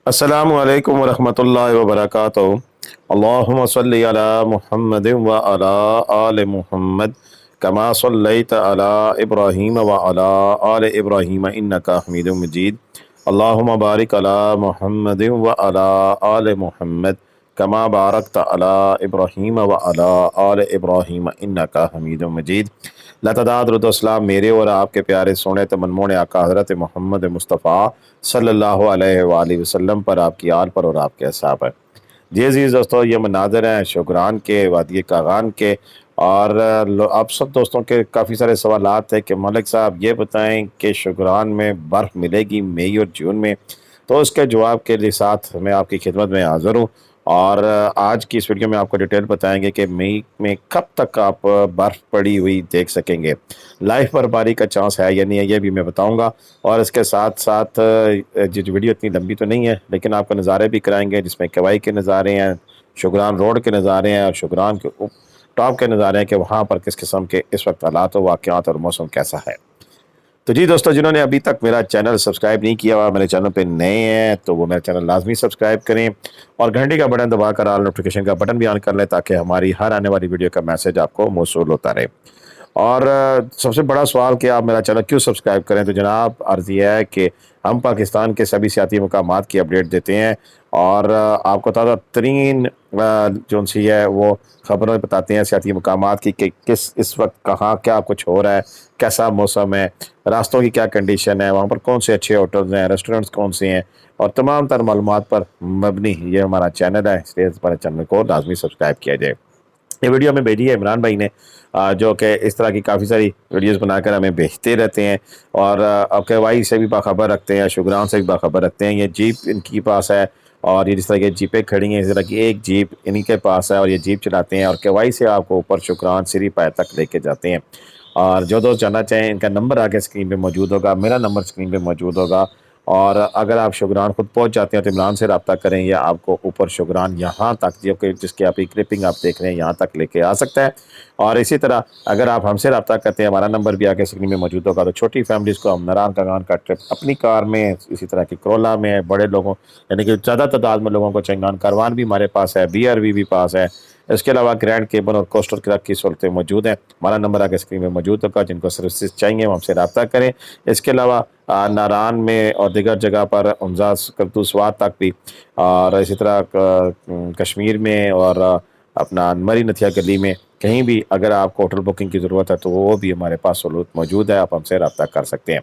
अस्सलामु अलैकुम वरहमतुल्लाहि वबरकातुहू। अल्लाहुम्मा सल्लि अला मुहम्मद व अला आले मुहम्मद कमा सल्लैत अला इब्राहीम व अला आले इब्राहीम इन्नका हमीदुम मजीद। अल्लाहुम्मा बारिक अला मुहम्मद व अला आले मुहम्मद कमा बारकत अला इब्राहीम व अला आले इब्राहीम इन्नका हमीदुम मजीद। लतदादरुद्दोसलाम मेरे और आपके प्यारे सोने तमन्मोने आका हज़रत मोहम्मद मुस्तफ़ा सल्लल्लाहु अलैहि वसल्लम पर, आपकी आल पर और आपके असहाब पर। जी अजीज़ दोस्तों, ये मनाज़र हैं शुगरान के, वादी कागान के। और आप सब दोस्तों के काफ़ी सारे सवालात हैं कि मलिक साहब ये बताएं कि शुगरान में बर्फ़ मिलेगी मई और जून में। तो उसके जवाब के लिए साथ मैं आपकी खिदमत में हाज़िर हूँ। और आज की इस वीडियो में आपको डिटेल बताएंगे कि मई में कब तक आप बर्फ़ पड़ी हुई देख सकेंगे, लाइव बर्फबारी का चांस है या नहीं है ये भी मैं बताऊंगा। और इसके साथ साथ जो वीडियो इतनी लंबी तो नहीं है, लेकिन आपको नज़ारे भी कराएंगे जिसमें कवाई के नज़ारे हैं, शुगरान रोड के नज़ारे हैं और शुगरान के टॉप के नज़ारे हैं कि वहाँ पर किस किस्म के इस वक्त हालात व वाक़यात और मौसम कैसा है। तो जी दोस्तों, जिन्होंने अभी तक मेरा चैनल सब्सक्राइब नहीं किया हुआ, मेरे चैनल पे नए हैं, तो वो मेरा चैनल लाजमी सब्सक्राइब करें और घंटी का बटन दबाकर ऑल नोटिफिकेशन का बटन भी ऑन कर लें ताकि हमारी हर आने वाली वीडियो का मैसेज आपको मौसूल होता रहे। और सबसे बड़ा सवाल कि आप मेरा चैनल क्यों सब्सक्राइब करें, तो जनाब अर्ज़ यह है कि हम पाकिस्तान के सभी सियाती मकामात की अपडेट देते हैं और आपको ताज़ा तरीन जो सी है वो खबरें बताते हैं सियाती मकामात की कि किस इस वक्त कहाँ क्या कुछ हो रहा है, कैसा मौसम है, रास्तों की क्या कंडीशन है, वहाँ पर कौन से अच्छे होटल्स हैं, रेस्टोरेंट्स कौन से हैं, और तमाम तर मालूमात पर मबनी ये हमारा चैनल है, इसलिए हमारे चैनल को लाजमी सब्सक्राइब किया जाए। ये वीडियो हमें भेजी है इमरान भाई ने, जो कि इस तरह की काफ़ी सारी वीडियोस बनाकर हमें भेजते रहते हैं और अब कवाई से भी बाखबर रखते हैं, शुगरान से भी बाखबर रखते हैं। ये जीप इनके पास है और ये जिस तरह की जीपें खड़ी हैं, इस तरह की एक जीप इन्हीं के पास है और ये जीप चलाते हैं और कवाई से आपको ऊपर शुगरान सिरी पाए तक लेके जाते हैं। और जो दोस्त जानना चाहें, इनका नंबर आगे स्क्रीन पे मौजूद होगा, मेरा नंबर स्क्रीन पे मौजूद होगा। और अगर आप शुगरान खुद पहुंच जाते हैं तो इमरान से रब्ता करें या आपको ऊपर शुगरान यहाँ तक, जो कि जिसकी आप क्लिपिंग आप देख रहे हैं, यहाँ तक लेके आ सकता है। और इसी तरह अगर आप हमसे रब्ता करते हैं, हमारा नंबर भी आगे स्क्रीन में मौजूद होगा, तो छोटी फैमिलीज़ को हम नारायण कागान का ट्रिप अपनी कार में, इसी तरह की करोला में, बड़े लोगों यानी कि ज़्यादा तादाद में लोगों को चंगान कारवान भी हमारे पास है, BRV भी पास है। इसके अलावा ग्रैंड केबल और कोस्टर क्लब की सहूलतें मौजूद हैं। हमारा नंबर आगे स्क्रीन में मौजूद होगा, जिनको सर्विसेज चाहिए वो हमसे रब्ता करें। इसके अलावा नारान में और दीगर जगह पर उमजाज करतू स्वाद तक भी, और इसी तरह कश्मीर में और अपना मरी नथिया गली में कहीं भी अगर आपको होटल बुकिंग की ज़रूरत है तो वो भी हमारे पास सहूलत मौजूद है, आप हमसे रब्ता कर सकते हैं।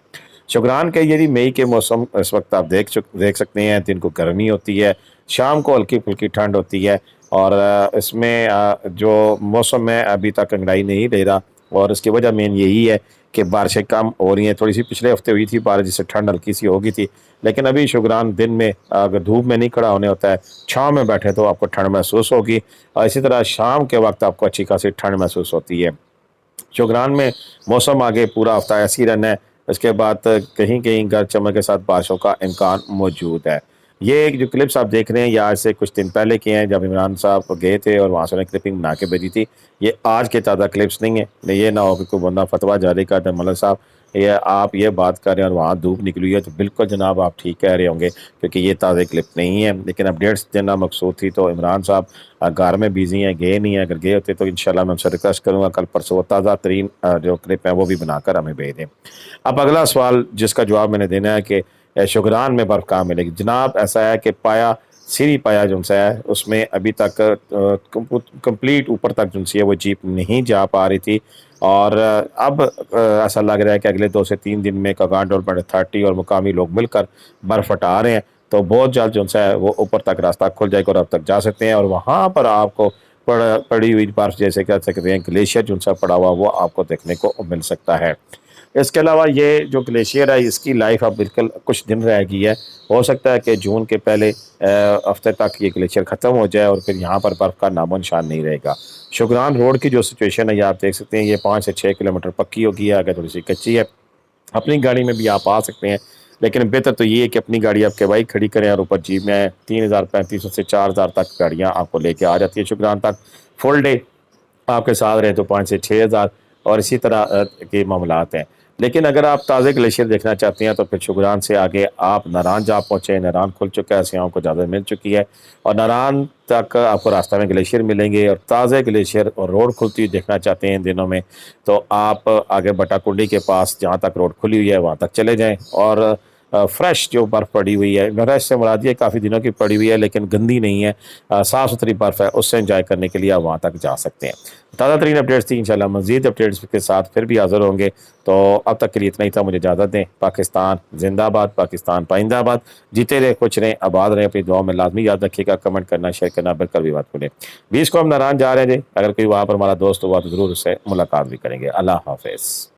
शुगरान के यदि मई के मौसम इस वक्त आप देख सकते हैं, दिन को गर्मी होती है, शाम को हल्की फुल्की ठंड होती है और इसमें जो मौसम है अभी तक अंगड़ाई नहीं ले रहा और इसकी वजह मेन यही है कि बारिशें कम हो रही हैं। थोड़ी सी पिछले हफ्ते हुई थी बारिश जिससे ठंड हल्की सी हो गई थी, लेकिन अभी शुगरान दिन में अगर धूप में नहीं खड़ा होने होता है, छाँव में बैठे तो आपको ठंड महसूस होगी और इसी तरह शाम के वक्त आपको अच्छी खासी ठंड महसूस होती है। शुगरान में मौसम आगे पूरा हफ्ता ऐसी ही रहना है, इसके बाद कहीं कहीं गरज चमक के साथ बारिशों का इम्कान मौजूद है। ये एक जो क्लिप्स आप देख रहे हैं ये आज से कुछ दिन पहले के हैं, जब इमरान साहब गए थे और वहाँ से उन्हें क्लिपिंग बना के भेजी थी। ये आज के ताज़ा क्लिप्स नहीं है, ये ना हो कि कोई बंदा फतवा जारी कर दे मलक साहब ये आप ये बात कर रहे हैं और वहाँ धूप निकली हुई है, तो बिल्कुल जनाब आप ठीक कह रहे होंगे क्योंकि ये ताज़े क्लिप नहीं है। लेकिन अपडेट्स देना मकसूद थी, तो इमरान साहब घर में बिजी हैं, गए नहीं हैं। अगर गए होते तो इंशाल्लाह मैं उनसे रिक्वेस्ट करूँगा कल परसों ताज़ा तरीन जो क्लिप है वो भी बनाकर हमें भेज दें। अब अगला सवाल जिसका जवाब मैंने देना है कि शुगरान में बर्फ़ कहाँ मिलेगी। जनाब ऐसा है कि पाया सीरी पाया जो है उसमें अभी तक कंप्लीट ऊपर तक जो है वो जीप नहीं जा पा रही थी और अब ऐसा लग रहा है कि अगले 2 से 3 दिन में कागान डेवलपमेंट अथॉरिटी और मुकामी लोग मिलकर बर्फ़ हटा रहे हैं, तो बहुत जल्द जो है वो ऊपर तक रास्ता खुल जाएगा और अब तक जा सकते हैं और वहाँ पर आपको पड़ी हुई बर्फ़ जैसे कह सकते हैं ग्लेशियर जो पड़ा हुआ वो आपको देखने को मिल सकता है। इसके अलावा ये जो ग्लेशियर है इसकी लाइफ अब बिल्कुल कुछ दिन रह गई है, हो सकता है कि जून के पहले हफ्ते तक ये ग्लेशियर ख़त्म हो जाए और फिर यहाँ पर बर्फ़ का नामो निशान नहीं रहेगा। शुगरान रोड की जो सिचुएशन है ये आप देख सकते हैं, ये 5 से 6 किलोमीटर पक्की होगी, अगर थोड़ी सी कच्ची है। अपनी गाड़ी में भी आप आ सकते हैं, लेकिन बेहतर तो ये है कि अपनी गाड़ी आप केवाई खड़ी करें और ऊपर जीप में 3,3500 से 4,000 तक गाड़ियाँ आपको लेके आ जाती है शुगरान तक। फुल डे आपके साथ रहे तो 5 से 6,000 और इसी तरह के मामलात हैं। لیکن اگر آپ تازہ گلیشیئر دیکھنا چاہتے ہیں تو پھر شگران سے آگے آپ ناران جا پہنچے، ناران کھل چکا ہے، سیاحوں کو اجازت مل چکی ہے، اور ناران تک آپ کو راستہ میں گلیشیئر ملیں گے، اور تازہ گلیشیئر اور روڈ کھلتی ہوئی دیکھنا چاہتے ہیں ان دنوں میں تو آپ آگے بٹا کنڈی کے پاس جہاں تک روڈ کھلی ہوئی ہے وہاں تک چلے جائیں، اور فریش جو برف پڑی ہوئی ہے، فریش سے مراد یہ کافی دنوں کی پڑی ہوئی ہے لیکن گندی نہیں ہے، صاف ستھری برف ہے، اس سے انجوائے کرنے کے لیے آپ وہاں تک جا سکتے ہیں۔ تازہ ترین اپڈیٹس تھی، انشاءاللہ مزید اپڈیٹس کے ساتھ پھر بھی حاضر ہوں گے، تو اب تک کے لیے اتنا ہی تھا، مجھے اجازت دیں۔ پاکستان زندہ آباد، پاکستان پائندہ آباد، جیتے رہے، کچھ رہیں، آباد رہیں، اپنی دعاؤں میں لازمی یاد رکھیے گا، کمنٹ کرنا، شیئر کرنا بالکل بھی مت بھولیں۔ 20 کو ہم ناران جا رہے ہیں جی، اگر کوئی وہاں پر ہمارا دوست ہوا تو ضرور اس سے ملاقات بھی کریں گے۔ اللہ حافظ۔